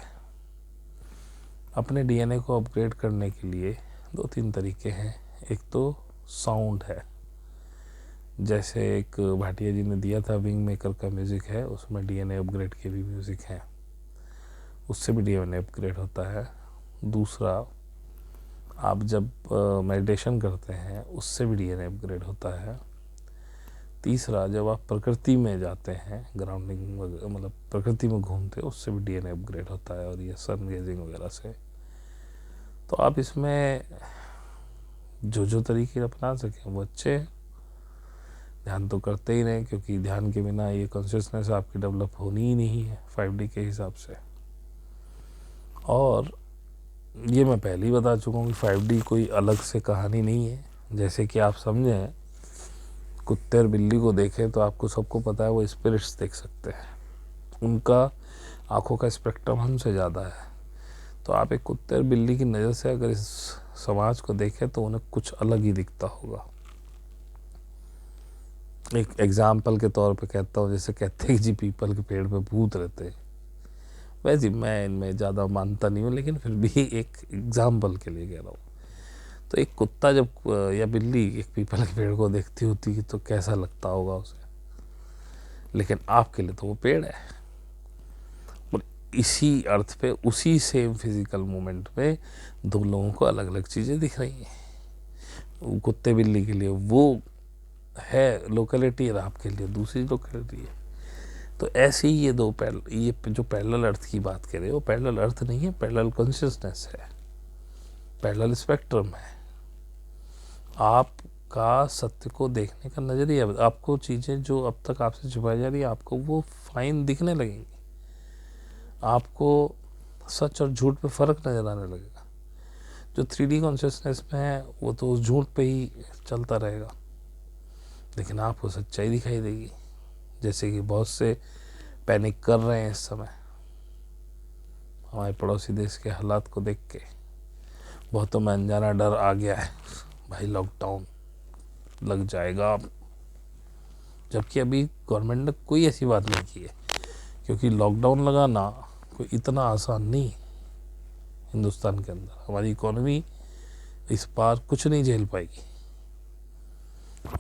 अपने डीएनए को अपग्रेड करने के लिए 2-3 तरीके हैं। एक तो साउंड है, जैसे एक भाटिया जी ने दिया था विंग मेकर का म्यूज़िक है, उसमें डीएनए अपग्रेड के भी म्यूज़िक हैं, उससे भी डीएनए अपग्रेड होता है। दूसरा, आप जब मेडिटेशन करते हैं उससे भी डीएनए अपग्रेड होता है। तीसरा, जब आप प्रकृति में जाते हैं, ग्राउंडिंग मतलब प्रकृति में घूमते हैं, उससे भी डीएनए अपग्रेड होता है। और ये सन गेजिंग वगैरह से। तो आप इसमें जो जो तरीके अपना सकें वो अच्छे हैं। ध्यान तो करते ही रहें, क्योंकि ध्यान के बिना ये कॉन्शियसनेस आपकी डेवलप होनी ही नहीं है 5D के हिसाब से। और ये मैं पहले ही बता चुका हूँ कि 5D कोई अलग से कहानी नहीं है। जैसे कि आप समझें, कुत्ते और बिल्ली को देखें तो आपको सबको पता है वो स्पिरिट्स देख सकते हैं, उनका आँखों का स्पेक्ट्रम हमसे ज़्यादा है। तो आप एक कुत्ते और बिल्ली की नज़र से अगर इस समाज को देखें तो उन्हें कुछ अलग ही दिखता होगा। एक एग्जाम्पल के तौर पे कहता हूँ, जैसे कहते हैं कि जी पीपल के पेड़ पे भूत रहते हैं, वैसे मैं इनमें ज़्यादा मानता नहीं हूँ, लेकिन फिर भी एक एग्जाम्पल के लिए कह रहा हूँ। तो एक कुत्ता जब या बिल्ली एक पीपल के पेड़ को देखती होती है तो कैसा लगता होगा उसे, लेकिन आपके लिए तो वो पेड़ है। और इसी अर्थ पे, उसी सेम फिजिकल मोमेंट में दो लोगों को अलग अलग चीज़ें दिख रही हैं। कुत्ते बिल्ली के लिए वो है लोकेलिटी और आपके लिए दूसरी लोकेलिटी है। तो ऐसे ही ये ये जो पैरेलल अर्थ की बात कर रहे हो, पैरेलल अर्थ नहीं है, पैरेलल कॉन्शियसनेस है, पैरेलल स्पेक्ट्रम है। आपका सत्य को देखने का नजरिया, आपको चीज़ें जो अब तक आपसे छुपाई जा रही है आपको वो फाइन दिखने लगेंगी, आपको सच और झूठ पे फ़र्क नज़र आने लगेगा। जो 3D कॉन्शियसनेस में है वो तो उस झूठ पे ही चलता रहेगा, लेकिन आपको सच्चाई दिखाई देगी। जैसे कि बहुत से पैनिक कर रहे हैं इस समय हमारे पड़ोसी देश के हालात को देख के, बहुतों में अनजाना डर आ गया है, भाई लॉकडाउन लग जाएगा, जबकि अभी गवर्नमेंट ने कोई ऐसी बात नहीं की है, क्योंकि लॉकडाउन लगाना कोई इतना आसान नहीं है। हिंदुस्तान के अंदर हमारी इकोनॉमी इस बार कुछ नहीं झेल पाएगी,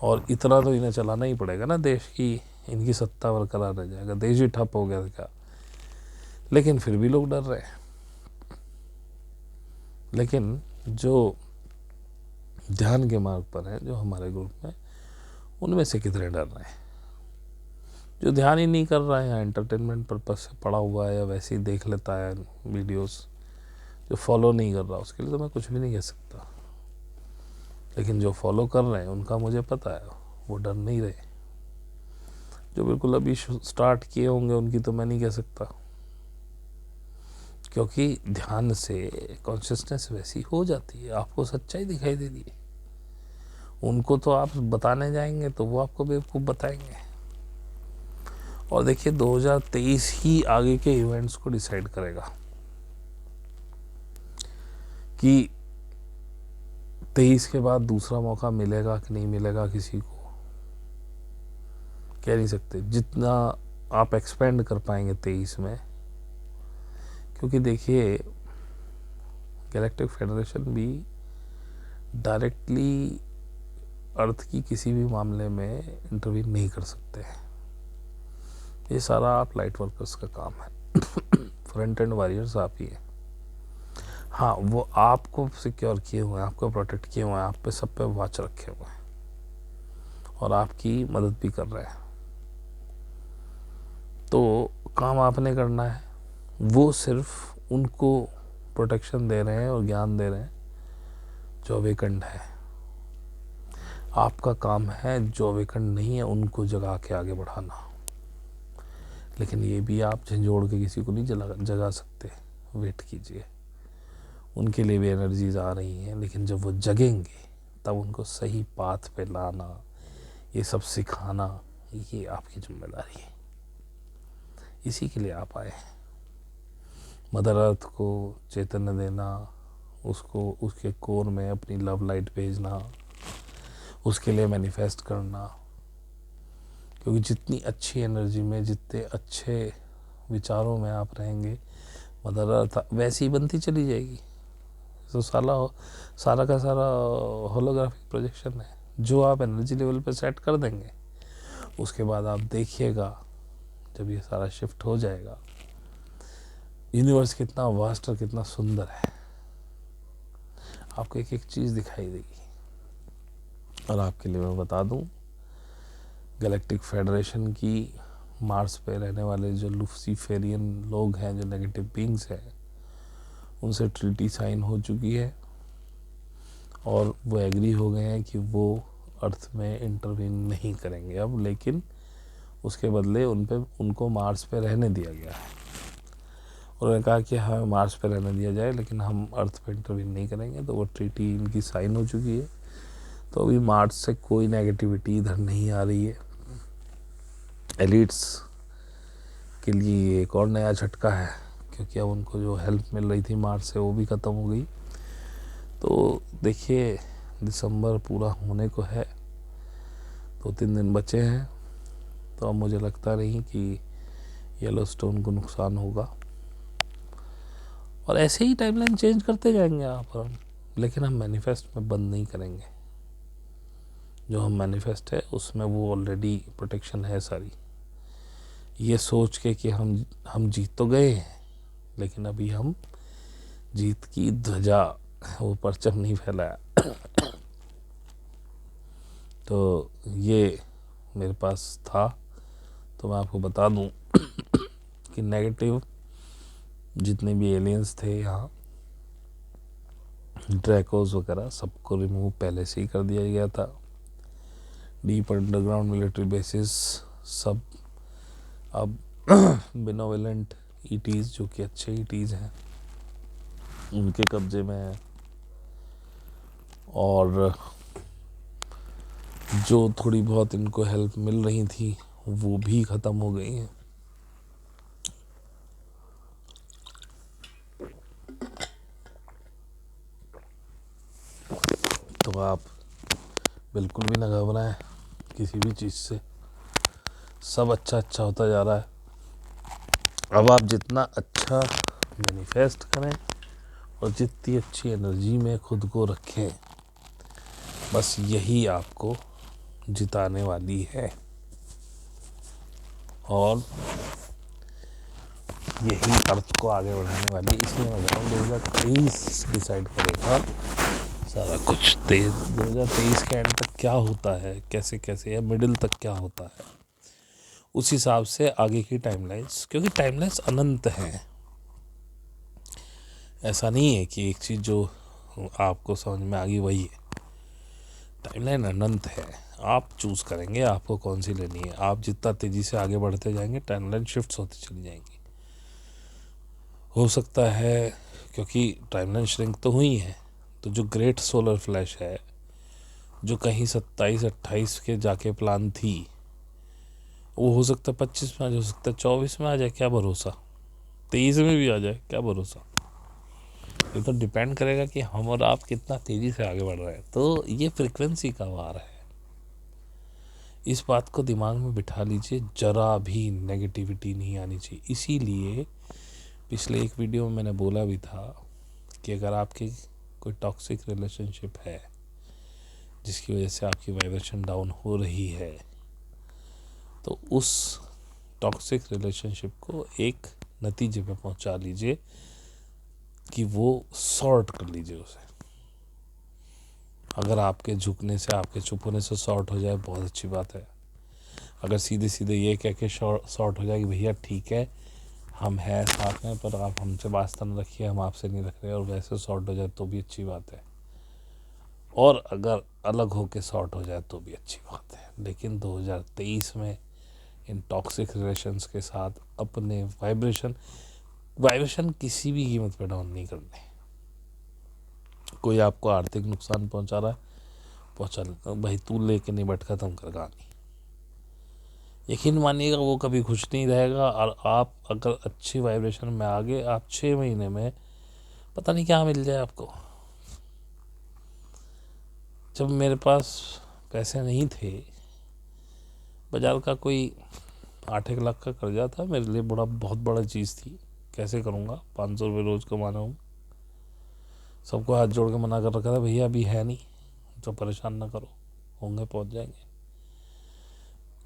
और इतना तो इन्हें चलाना ही पड़ेगा ना देश की, इनकी सत्ता बरकरार रह जाएगा, देश ही ठप हो गया था क्या। लेकिन फिर भी लोग डर रहे हैं। लेकिन जो ध्यान के मार्ग पर हैं, जो हमारे ग्रुप में, उनमें से कितने डर रहे हैं? जो ध्यान ही नहीं कर रहा है या एंटरटेनमेंट पर्पज से पड़ा हुआ है या वैसे ही देख लेता है वीडियोस, जो फॉलो नहीं कर रहा उसके लिए तो मैं कुछ भी नहीं कह सकता। लेकिन जो फॉलो कर रहे हैं उनका मुझे पता है वो डर नहीं रहे। जो बिल्कुल अभी स्टार्ट किए होंगे उनकी तो मैं नहीं कह सकता, क्योंकि ध्यान से कॉन्शियसनेस वैसी हो जाती है, आपको सच्चाई दिखाई देती है। उनको तो आप बताने जाएंगे तो वो आपको बेवकूफ़ बताएंगे। और देखिए 2023 ही आगे के इवेंट्स को डिसाइड करेगा कि 23 के बाद दूसरा मौका मिलेगा कि नहीं मिलेगा, किसी को कह नहीं सकते। जितना आप एक्सपेंड कर पाएंगे 23 में, क्योंकि देखिए गैलेक्टिक फेडरेशन भी डायरेक्टली अर्थ की किसी भी मामले में इंटरवीन नहीं कर सकते हैं। ये सारा आप लाइट वर्कर्स का काम है फ्रंट एंड वॉरियर्स आप ही हैं। हाँ, वो आपको सिक्योर किए हुए हैं, आपको प्रोटेक्ट किए हुए हैं, आप पे सब पे वॉच रखे हुए हैं और आपकी मदद भी कर रहे हैं। तो काम आपने करना है, वो सिर्फ उनको प्रोटेक्शन दे रहे हैं और ज्ञान दे रहे हैं जो अवेकंड है। आपका काम है जो अवेकंड नहीं है उनको जगा के आगे बढ़ाना। लेकिन ये भी आप झंझोड़ के किसी को नहीं जगा सकते, वेट कीजिए, उनके लिए भी एनर्जीज आ रही हैं, लेकिन जब वो जगेंगे तब उनको सही पाथ पे लाना, ये सब सिखाना, ये आपकी जिम्मेदारी है। इसी के लिए आप आए हैं, मदर अर्थ को चैतन्य देना, उसको उसके कोर में अपनी लव लाइट भेजना, उसके लिए मैनिफेस्ट करना। क्योंकि जितनी अच्छी एनर्जी में, जितने अच्छे विचारों में आप रहेंगे, मदर अर्थ वैसी ही बनती चली जाएगी। तो सारा का सारा होलोग्राफिक प्रोजेक्शन है जो आप एनर्जी लेवल पे सेट कर देंगे। उसके बाद आप देखिएगा जब ये सारा शिफ्ट हो जाएगा, यूनिवर्स कितना वास्ट और कितना सुंदर है, आपको एक एक चीज़ दिखाई देगी। और आपके लिए मैं बता दूं, गैलेक्टिक फेडरेशन की मार्स पे रहने वाले जो लूसिफेरियन लोग हैं, जो नेगेटिव बींग्स हैं, उनसे ट्रीटी साइन हो चुकी है और वो एग्री हो गए हैं कि वो अर्थ में इंटरवीन नहीं करेंगे अब, लेकिन उसके बदले उनको मार्स पे रहने दिया गया है। उन्होंने कहा कि हाँ मार्स पे रहने दिया जाए लेकिन हम अर्थ पे इंटरवीन नहीं करेंगे। तो वो ट्रीटी इनकी साइन हो चुकी है। तो अभी मार्स से कोई नेगेटिविटी इधर नहीं आ रही है। एलिट्स के लिए एक और नया झटका है, क्योंकि अब उनको जो हेल्प मिल रही थी मार्स से वो भी ख़त्म हो गई। तो देखिए दिसंबर पूरा होने को है, 2-3 दिन बचे हैं। तो अब मुझे लगता नहीं कि येलोस्टोन को नुकसान होगा, और ऐसे ही टाइमलाइन चेंज करते जाएंगे यहाँ पर हम। लेकिन हम मैनिफेस्ट में बंद नहीं करेंगे। जो हम मैनिफेस्ट है उसमें वो ऑलरेडी प्रोटेक्शन है सारी। ये सोच के कि हम जीत तो गए हैं, लेकिन अभी हम जीत की ध्वजा, वो परचम नहीं फैलाया। तो ये मेरे पास था, तो मैं आपको बता दूं कि नेगेटिव जितने भी एलियंस थे यहाँ, ड्रैकोस वगैरह, सबको रिमूव पहले से ही कर दिया गया था। डीप अंडरग्राउंड मिलिट्री बेसिस सब अब बेनोवेलेंट ईटीज़, जो कि अच्छे ईटीज़ हैं, उनके कब्जे में है। और जो थोड़ी बहुत इनको हेल्प मिल रही थी वो भी ख़त्म हो गई हैं। तो आप बिल्कुल भी ना घबराएं किसी भी चीज़ से, सब अच्छा अच्छा होता जा रहा है। अब आप जितना अच्छा मैनिफेस्ट करें और जितनी अच्छी एनर्जी में खुद को रखें, बस यही आपको जिताने वाली है, और यही अर्थ को आगे बढ़ाने वाली। इसलिए मैं कह रहा हूँ 2023 डिसाइड करेगा सारा कुछ। 2023 के एंड तक क्या होता है, कैसे कैसे, या मिडिल तक क्या होता है, उस हिसाब से आगे की टाइमलाइंस, क्योंकि टाइमलाइंस अनंत हैं। ऐसा नहीं है कि एक चीज़ जो आपको समझ में आ गई वही है। टाइमलाइन अनंत है। आप चूज़ करेंगे आपको कौन सी लेनी है। आप जितना तेज़ी से आगे बढ़ते जाएंगे टाइमलाइन शिफ्ट होती चली जाएंगी। हो सकता है क्योंकि टाइमलाइन श्रिंक तो हुई है, तो जो ग्रेट सोलर फ्लैश है, जो कहीं 27-28 के जाके प्लान थी, वो हो सकता है 25 में आ जाए, हो सकता है 24 में आ जाए, क्या भरोसा, 23 में भी आ जाए, क्या भरोसा। ये तो डिपेंड करेगा कि हम और आप कितना तेज़ी से आगे बढ़ रहे हैं। तो ये फ्रिक्वेंसी का वार है। इस बात को दिमाग में बिठा लीजिए, जरा भी नेगेटिविटी नहीं आनी चाहिए। इसीलिए पिछले एक वीडियो में मैंने बोला भी था कि अगर आपकी कोई टॉक्सिक रिलेशनशिप है जिसकी वजह से आपकी वाइब्रेशन डाउन हो रही है, तो उस टॉक्सिक रिलेशनशिप को एक नतीजे पे पहुंचा लीजिए कि वो सॉर्ट कर लीजिए उसे। अगर आपके झुकने से, आपके चुप होने से सॉर्ट हो जाए, बहुत अच्छी बात है। अगर सीधे सीधे ये कह के सॉर्ट हो जाए कि भैया ठीक है हम हैं साथ में, पर आप हमसे वास्ता न रखिए, हम आपसे नहीं रख रहे, और वैसे सॉर्ट हो जाए तो भी अच्छी बात है। और अगर अलग होके सॉर्ट हो जाए तो भी अच्छी बात है। लेकिन 2023 में इन टॉक्सिक रिलेशंस के साथ अपने वाइब्रेशन किसी भी कीमत पर डाउन नहीं करने। कोई आपको आर्थिक नुकसान पहुंचा रहा है, पहुंचा लेता, भाई तू लेके नहीं बैठ, खत्म कर कहानी। यकीन मानिएगा वो कभी खुश नहीं रहेगा। और आप अगर अच्छी वाइब्रेशन में आगे, आप 6 महीने में पता नहीं क्या मिल जाए आपको। जब मेरे पास पैसे नहीं थे, बाजार का कोई 8-1 लाख का कर्जा था, मेरे लिए बहुत बड़ा चीज़ थी। कैसे करूँगा, 500 रुपये रोज़ कमाना हूँ। सबको हाथ जोड़ के मना कर रखा था, भैया अभी है नहीं तो परेशान ना करो, होंगे पहुँच जाएंगे।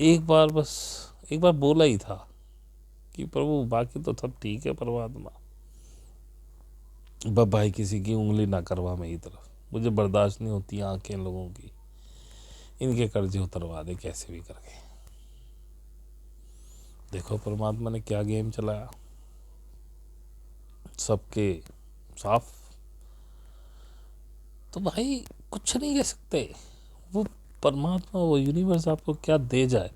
एक बार बोला ही था कि प्रभु बाकी तो सब ठीक है, परमात्मा बस भाई किसी की उंगली ना करवा मेरी तरफ, मुझे बर्दाश्त नहीं होती आंखें लोगों की, इनके कर्जे उतरवा दे कैसे भी करके। देखो परमात्मा ने क्या गेम चलाया, सबके साफ। तो भाई कुछ नहीं कह सकते, वो परमात्मा, वो यूनिवर्स आपको क्या दे जाए,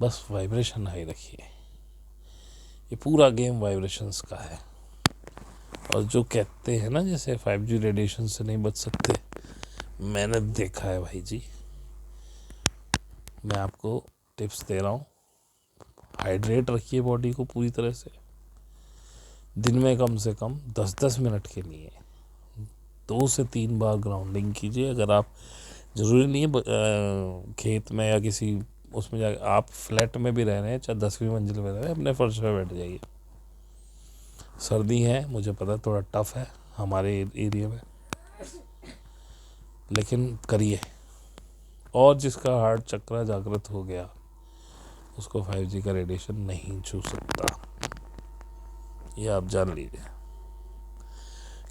बस वाइब्रेशन हाई रखिए। ये पूरा गेम वाइब्रेशंस का है। और जो कहते हैं ना जैसे 5G रेडिएशन से नहीं बच सकते, मैंने देखा है भाई जी। मैं आपको टिप्स दे रहा हूँ, हाइड्रेट रखिए बॉडी को पूरी तरह से। दिन में कम से कम 10-10 मिनट के लिए 2 से 3 बार ग्राउंडिंग कीजिए। अगर आप, ज़रूरी नहीं है खेत में या किसी उसमें जा, आप फ्लैट में भी रह रहे हैं, चाहे 10वीं मंजिल में रह रहे हैं, अपने फर्श पे बैठ जाइए। सर्दी है, मुझे पता थोड़ा टफ है हमारे एरिया में, लेकिन करिए। और जिसका हार्ट चक्र जागृत हो गया, उसको 5G का रेडिएशन नहीं छू सकता, ये आप जान लीजिए।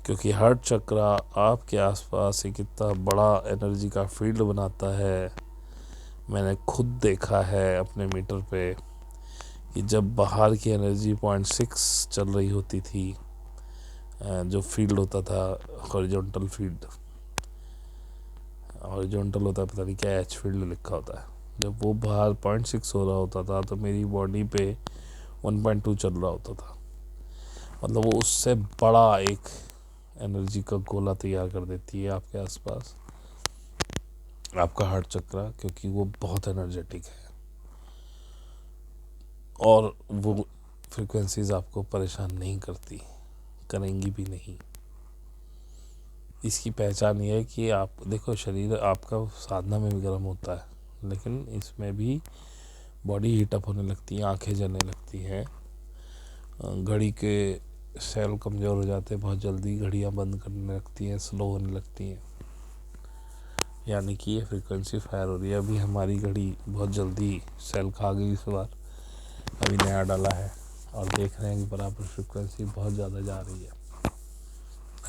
क्योंकि हार्ट चक्र आपके आसपास एक इतना बड़ा एनर्जी का फील्ड बनाता है। मैंने खुद देखा है अपने मीटर पे कि जब बाहर की एनर्जी 0.6 चल रही होती थी, जो फील्ड होता था हॉरिजॉन्टल फील्ड, हॉरिजॉन्टल होता है, पता नहीं क्या एच फील्ड लिखा होता है, जब वो बाहर 0.6 हो रहा होता था तो मेरी बॉडी पे 1.2 चल रहा होता था। मतलब वो उससे बड़ा एक एनर्जी का गोला तैयार कर देती है आपके आसपास, आपका हार्ट चक्र, क्योंकि वो बहुत एनर्जेटिक है। और वो फ्रिक्वेंसीज आपको परेशान नहीं करती, करेंगी भी नहीं। इसकी पहचान ये है कि आप देखो, शरीर आपका साधना में भी गर्म होता है, लेकिन इसमें भी बॉडी हीटअप होने लगती है, आंखें जलने लगती हैं, घड़ी के सेल कमज़ोर हो जाते हैं बहुत जल्दी, घड़ियाँ बंद करने लगती हैं, स्लो होने लगती हैं। यानी कि ये फ्रीक्वेंसी फायर हो रही है। अभी हमारी घड़ी बहुत जल्दी सेल खा गई इस बार, अभी नया डाला है और देख रहे हैं कि बराबर फ्रीक्वेंसी बहुत ज़्यादा जा रही है,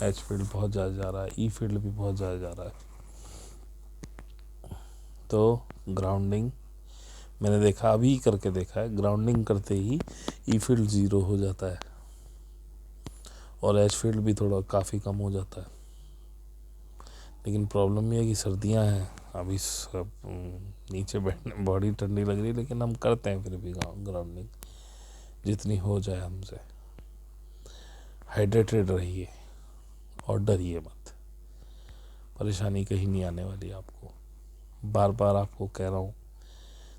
एच फील्ड बहुत ज़्यादा जा रहा है, ई फील्ड भी बहुत ज़्यादा जा रहा है। तो ग्राउंडिंग मैंने देखा, अभी करके देखा है, ग्राउंडिंग करते ही ई फील्ड 0 हो जाता है और एच फील्ड भी थोड़ा काफ़ी कम हो जाता है। लेकिन प्रॉब्लम ये है कि सर्दियां हैं, अभी सब नीचे बैठने, बॉडी ठंडी लग रही है, लेकिन हम करते हैं फिर भी ग्राउंडिंग जितनी हो जाए हमसे। हाइड्रेटेड रहिए और डरिए मत, परेशानी कहीं नहीं आने वाली आपको। बार बार आपको कह रहा हूँ,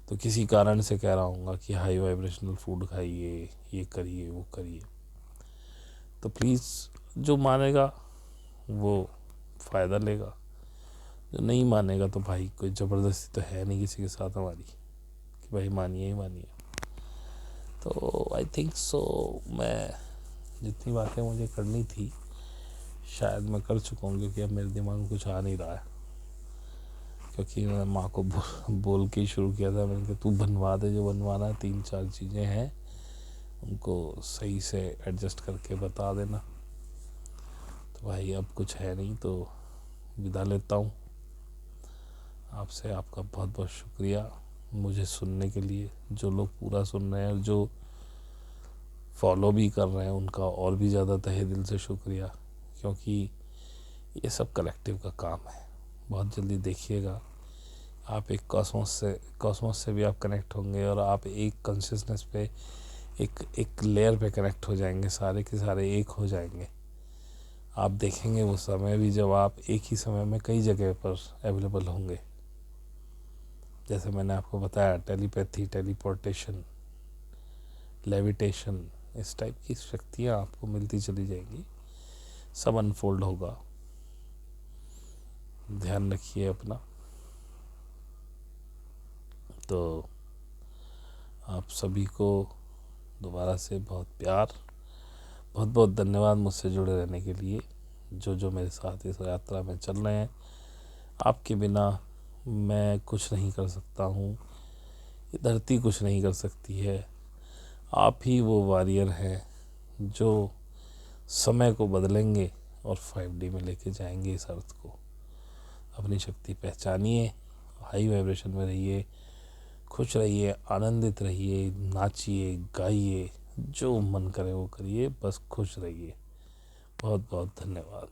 तो किसी कारण से कह रहा हूँ कि हाई वाइब्रेशनल फूड खाइए, ये करिए, वो करिए। तो प्लीज़, जो मानेगा वो फ़ायदा लेगा, जो नहीं मानेगा तो भाई कोई ज़बरदस्ती तो है नहीं किसी के साथ हमारी कि भाई मानिए ही मानिए। तो आई थिंक सो मैं जितनी बातें मुझे करनी थी शायद मैं कर चुका हूँ, क्योंकि अब मेरे दिमाग में कुछ आ नहीं रहा है। क्योंकि मैं माँ को बोल के ही शुरू किया था, मैंने कहा तू बनवा दे जो बनवाना है, 3-4 चीज़ें हैं उनको सही से एडजस्ट करके बता देना। तो भाई अब कुछ है नहीं, तो विदा लेता हूँ आपसे। आपका बहुत बहुत शुक्रिया मुझे सुनने के लिए। जो लोग पूरा सुन रहे हैं और जो फॉलो भी कर रहे हैं, उनका और भी ज़्यादा तहे दिल से शुक्रिया, क्योंकि ये सब कलेक्टिव का काम है। बहुत जल्दी देखिएगा आप एक कॉस्मोस से भी आप कनेक्ट होंगे और आप एक कॉन्शियसनेस पे, एक लेयर पे कनेक्ट हो जाएंगे, सारे के सारे एक हो जाएंगे। आप देखेंगे वो समय भी जब आप एक ही समय में कई जगह पर अवेलेबल होंगे। जैसे मैंने आपको बताया, टेलीपैथी, टेलीपोर्टेशन, लेविटेशन, इस टाइप की शक्तियाँ आपको मिलती चली जाएंगी, सब अनफोल्ड होगा। ध्यान रखिए अपना। तो आप सभी को दोबारा से बहुत प्यार, बहुत बहुत धन्यवाद मुझसे जुड़े रहने के लिए। जो मेरे साथ इस यात्रा में चल रहे हैं, आपके बिना मैं कुछ नहीं कर सकता हूँ, ये धरती कुछ नहीं कर सकती है। आप ही वो वॉरियर हैं जो समय को बदलेंगे और 5D में लेके जाएंगे इस अर्थ को। अपनी शक्ति पहचानिए, हाई वाइब्रेशन में रहिए, खुश रहिए, आनंदित रहिए, नाचिए, गाइए, जो मन करे वो करिए, बस खुश रहिए। बहुत बहुत धन्यवाद।